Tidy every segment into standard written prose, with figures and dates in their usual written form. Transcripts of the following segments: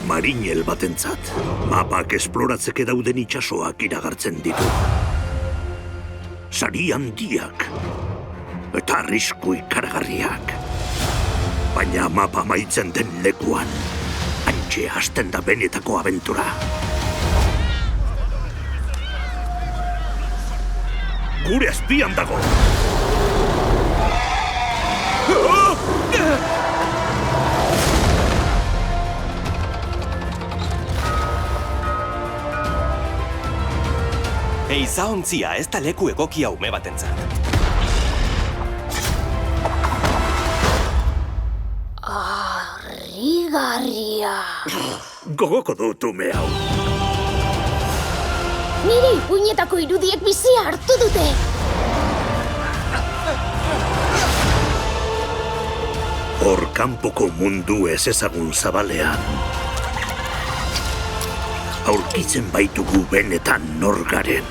Marinel batentzat, mapak esploratzeke dauden itsasoak iragartzen ditu. Sari handiak eta arrisku ikaragarriak. Baina mapa amaitzen den lekuan, hantxe hasten da benetako abentura. Gure azpian dago! Eizaontzia ez da leku egokia ume batentzat. Harrigarria. Gogoko dut ume hau. Nire ipuinetako irudiek bizia hartu dute. Hor kanpoko mundu ez ezagun zabalean. Aurkitzen baitugu benetan nor garen.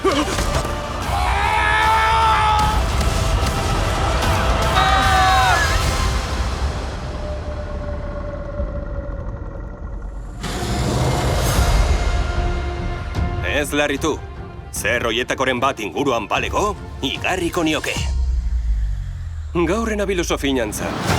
Ez larritu, zer hoietakoren bat inguruan balego, igarriko nioke. Gaurrena bilosofinantza.